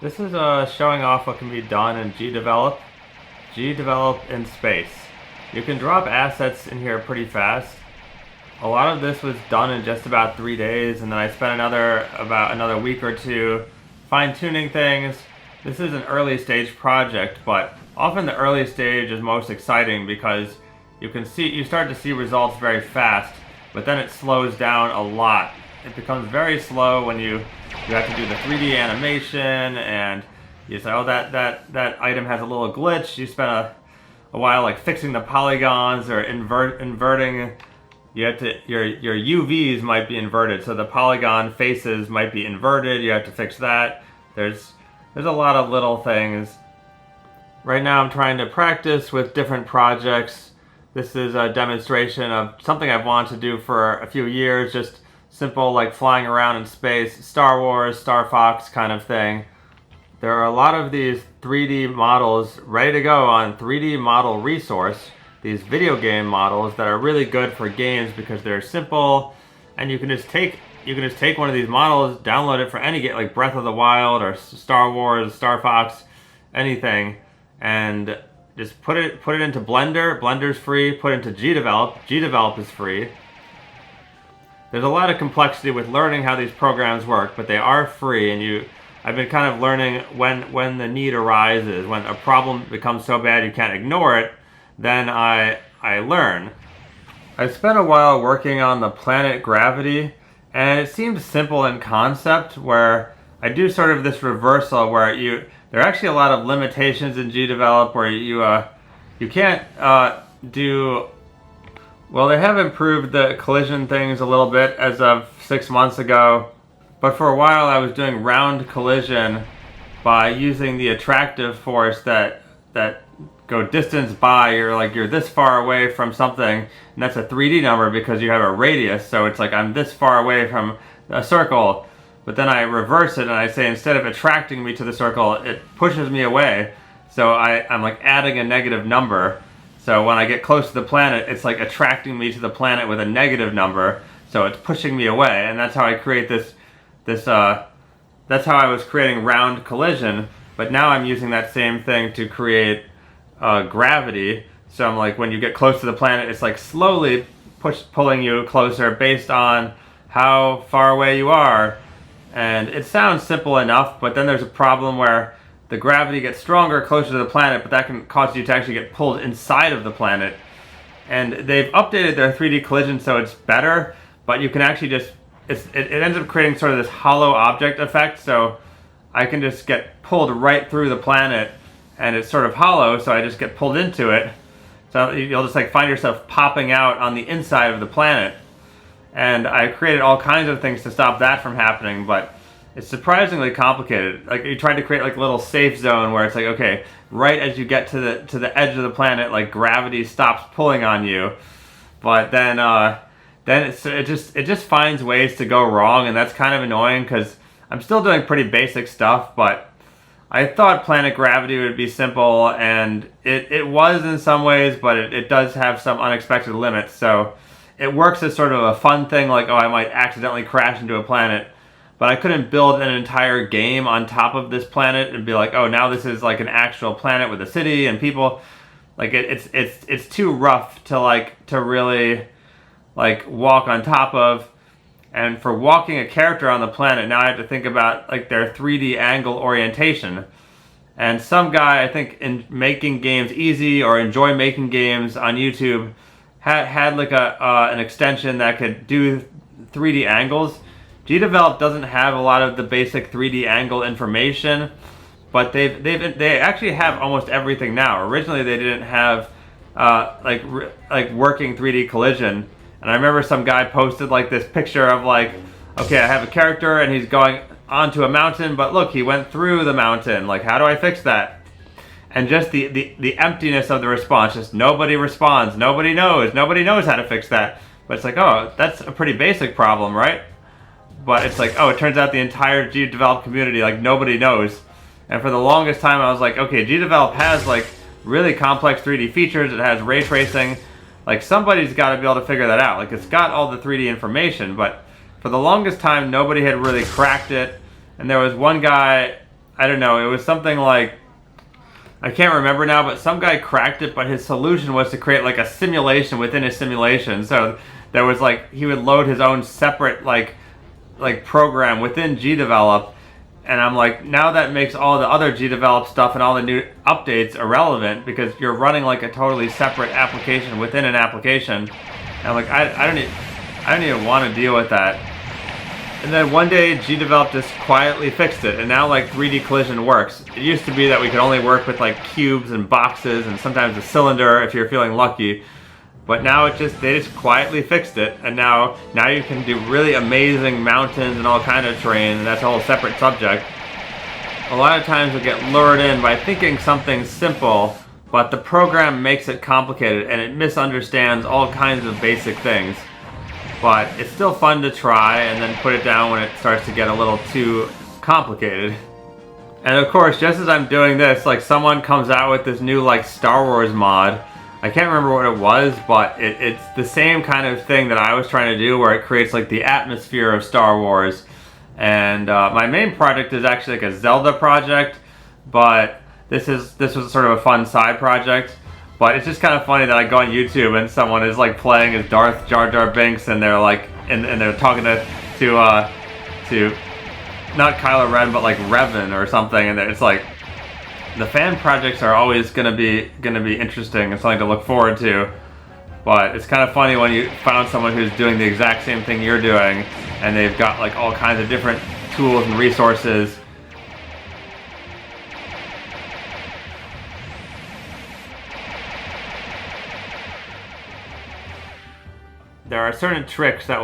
This is showing off what can be done in gdevelop. Gdevelop in space. You can drop assets in here pretty fast. A lot of this was done in just about 3 days, and then I spent about another week or two fine-tuning things. This is an early stage project, but often the early stage is most exciting because you start to see results very fast, but then it slows down a lot. It becomes very slow when you have to do the 3D animation, and you say, oh, that item has a little glitch. You spend a while like fixing the polygons or inverting. You have to your UVs might be inverted, so the polygon faces might be inverted. You have to fix that. There's a lot of little things. Right now I'm trying to practice with different projects. This is a demonstration of something I've wanted to do for a few years, just simple like flying around in space, Star Wars, Star Fox kind of thing. There are a lot of these 3D models ready to go on 3D Model Resource, these video game models that are really good for games because they're simple, and you can just take one of these models, download it for any game like Breath of the Wild or Star Wars, Star Fox, anything, and just put it into Blender. Blender's free. Put it into gdevelop. Gdevelop is free. There's a lot of complexity with learning how these programs work, but they are free, and I've been kind of learning when the need arises, when a problem becomes so bad you can't ignore it, then I learn. I spent a while working on the planet Gravity, and it seemed simple in concept, where I do sort of this reversal where there are actually a lot of limitations in gdevelop where you can't do. Well, they have improved the collision things a little bit as of 6 months ago, but for a while I was doing round collision by using the attractive force that go distance by. You're this far away from something, and that's a 3D number because you have a radius, so it's like I'm this far away from a circle, but then I reverse it and I say instead of attracting me to the circle, it pushes me away, so I'm like adding a negative number. So when I get close to the planet, it's like attracting me to the planet with a negative number, so it's pushing me away, and that's how I create this. That's how I was creating round collision, but now I'm using that same thing to create gravity. So I'm like, when you get close to the planet, it's like slowly pulling you closer based on how far away you are, and it sounds simple enough, but then there's a problem where the gravity gets stronger closer to the planet, but that can cause you to actually get pulled inside of the planet. And they've updated their 3D collision so it's better, but you can actually just, it ends up creating sort of this hollow object effect, so I can just get pulled right through the planet, and it's sort of hollow, so I just get pulled into it. So you'll just like find yourself popping out on the inside of the planet. And I created all kinds of things to stop that from happening, but it's surprisingly complicated. Like you tried to create like a little safe zone where it's like, okay, right as you get to the edge of the planet, like gravity stops pulling on you. But then it just finds ways to go wrong, and that's kind of annoying because I'm still doing pretty basic stuff, but I thought Planet Gravity would be simple, and it was in some ways, but it does have some unexpected limits. So it works as sort of a fun thing, like, oh, I might accidentally crash into a planet. But I couldn't build an entire game on top of this planet and be like, oh, now this is like an actual planet with a city and people. Like it's too rough to really like walk on top of. And for walking a character on the planet, now I have to think about like their 3D angle orientation. And some guy, I think, in making games easy or enjoy making games on YouTube, had like an extension that could do 3D angles. gdevelop doesn't have a lot of the basic 3D angle information, but they actually have almost everything now. Originally, they didn't have like working 3D collision, and I remember some guy posted like this picture of like, okay, I have a character and he's going onto a mountain, but look, he went through the mountain. Like, how do I fix that? And just the emptiness of the response, just nobody responds, nobody knows how to fix that. But it's like, oh, that's a pretty basic problem, right? But it's like, oh, it turns out the entire gdevelop community, like, nobody knows. And for the longest time, I was like, okay, gdevelop has, like, really complex 3D features. It has ray tracing. Like, somebody's got to be able to figure that out. Like, it's got all the 3D information, but for the longest time, nobody had really cracked it. And there was one guy, I don't know, it was something like, I can't remember now, but some guy cracked it, but his solution was to create like a simulation within a simulation. So there was like, he would load his own separate like program within gdevelop, and I'm like, now that makes all the other gdevelop stuff and all the new updates irrelevant because you're running like a totally separate application within an application. And I'm like, I don't even want to deal with that. And then one day gdevelop just quietly fixed it, and now like 3D collision works. It used to be that we could only work with like cubes and boxes and sometimes a cylinder if you're feeling lucky. But now they just quietly fixed it, and now you can do really amazing mountains and all kind of terrain, and that's a whole separate subject. A lot of times we get lured in by thinking something simple, but the program makes it complicated and it misunderstands all kinds of basic things. But it's still fun to try and then put it down when it starts to get a little too complicated. And of course, just as I'm doing this, like someone comes out with this new like Star Wars mod. I can't remember what it was, but it's the same kind of thing that I was trying to do, where it creates like the atmosphere of Star Wars. And my main project is actually like a Zelda project, but this was sort of a fun side project. But it's just kind of funny that I go on YouTube and someone is like playing as Darth Jar Jar Binks, and they're like, and they're talking to not Kylo Ren, but like Revan or something, and it's like, the fan projects are always gonna be interesting and something to look forward to. But it's kind of funny when you found someone who's doing the exact same thing you're doing, and they've got like all kinds of different tools and resources. There are certain tricks that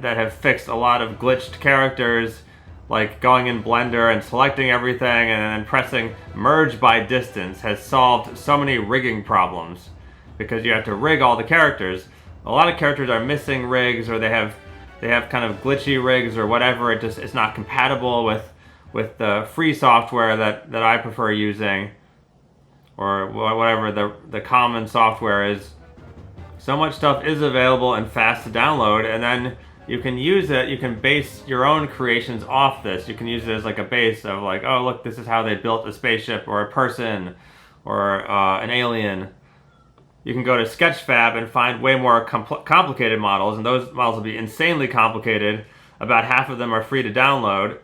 have fixed a lot of glitched characters, like going in Blender and selecting everything and then pressing merge by distance has solved so many rigging problems, because you have to rig all the characters. A lot of characters are missing rigs, or they have kind of glitchy rigs or whatever. It's not compatible with the free software that I prefer using, or whatever the common software is. So much stuff is available and fast to download, and then you can use it, you can base your own creations off this. You can use it as like a base of like, oh look, this is how they built a spaceship or a person or an alien. You can go to Sketchfab and find way more complicated models, and those models will be insanely complicated. About half of them are free to download.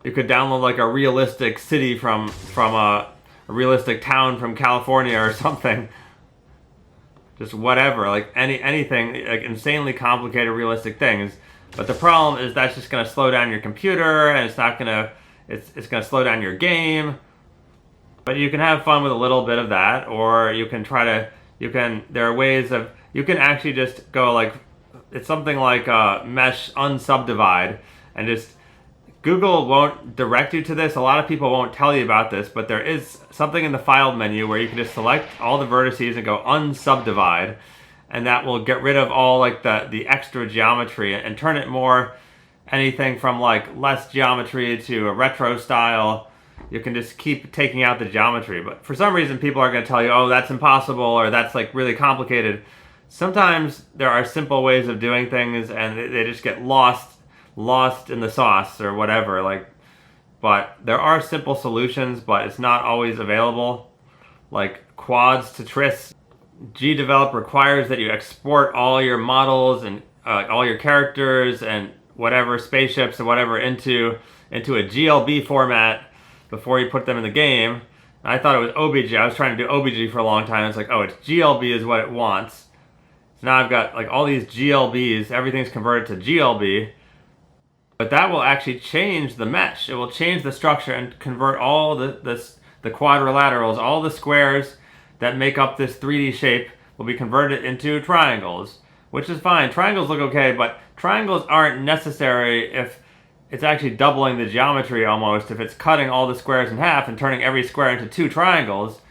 You could download like a realistic city from a realistic town from California or something. Just whatever, like anything, like insanely complicated realistic things. But the problem is that's just going to slow down your computer, and it's going to slow down your game. But you can have fun with a little bit of that, or you can there are ways of, you can actually just go like, it's something like mesh unsubdivide, and just, Google won't direct you to this. A lot of people won't tell you about this, but there is something in the file menu where you can just select all the vertices and go unsubdivide, and that will get rid of all like the extra geometry and turn it more anything from like less geometry to a retro style. You can just keep taking out the geometry, but for some reason people are going to tell you, oh, that's impossible, or that's like really complicated. Sometimes there are simple ways of doing things, and they just get lost in the sauce or whatever, like, but there are simple solutions, but it's not always available. Like quads to tris. gdevelop requires that you export all your models and all your characters and whatever spaceships or whatever into a GLB format before you put them in the game. And I thought it was OBJ. I was trying to do OBJ for a long time. It's like, oh, it's GLB is what it wants. So now I've got like all these GLBs, everything's converted to GLB. But that will actually change the mesh. It will change the structure and convert all the quadrilaterals, all the squares that make up this 3D shape will be converted into triangles, which is fine. Triangles look okay, but triangles aren't necessary if it's actually doubling the geometry almost. If it's cutting all the squares in half and turning every square into 2 triangles,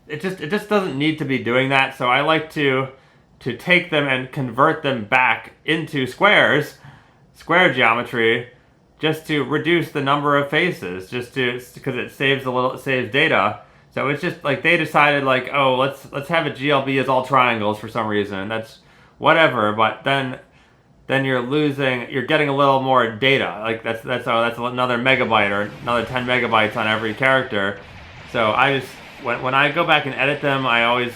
it just doesn't need to be doing that. So I like to take them and convert them back into squares, square geometry, just to reduce the number of faces, because it saves data. So it's just like they decided like, oh, let's have a GLB as all triangles for some reason. That's whatever. But then then you're getting a little more data. Like that's another megabyte or another 10 megabytes on every character. So I just when I go back and edit them, I always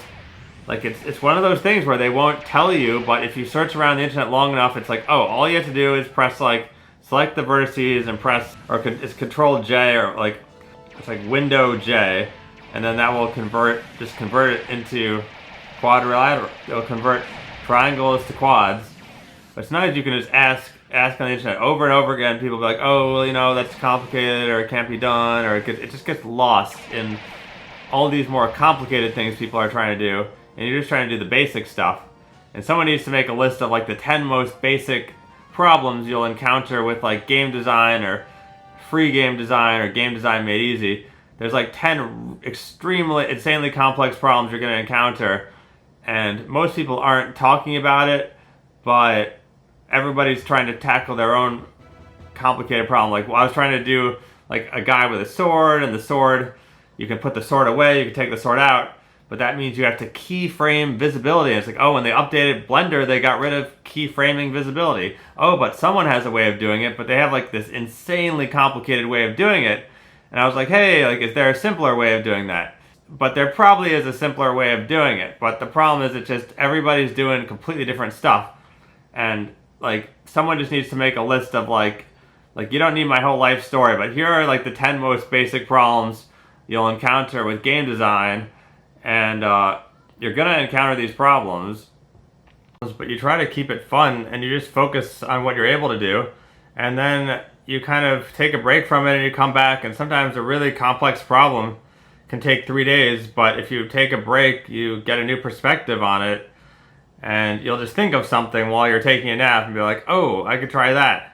like it's one of those things where they won't tell you, but if you search around the internet long enough, it's like, oh, all you have to do is press like select the vertices and press, or it's Control J, or like it's like Window J, and then that will convert it into quadrilateral. It'll convert triangles to quads. But it's nice you can just ask on the internet over and over again. People will be like, oh, well, that's complicated, or it can't be done, or it just gets lost in all these more complicated things people are trying to do, and you're just trying to do the basic stuff. And someone needs to make a list of like the 10 most basic problems you'll encounter with like game design or free game design or game design made easy. There's like 10 extremely, insanely complex problems you're going to encounter, and most people aren't talking about it, but everybody's trying to tackle their own complicated problem. Like, well, I was trying to do like a guy with a sword, and the sword, you can put the sword away, you can take the sword out, but that means you have to keyframe visibility. And it's like, oh, when they updated Blender, they got rid of keyframing visibility. Oh, but someone has a way of doing it, but they have like this insanely complicated way of doing it. And I was like, hey, like, is there a simpler way of doing that? But there probably is a simpler way of doing it. But the problem is, it's just everybody's doing completely different stuff. And like, someone just needs to make a list of like you don't need my whole life story, but here are like the 10 most basic problems you'll encounter with game design. And you're gonna encounter these problems, but you try to keep it fun, and you just focus on what you're able to do, and then you kind of take a break from it and you come back. And sometimes a really complex problem can take 3 days, but if you take a break, you get a new perspective on it, and you'll just think of something while you're taking a nap and be like, oh, I could try that.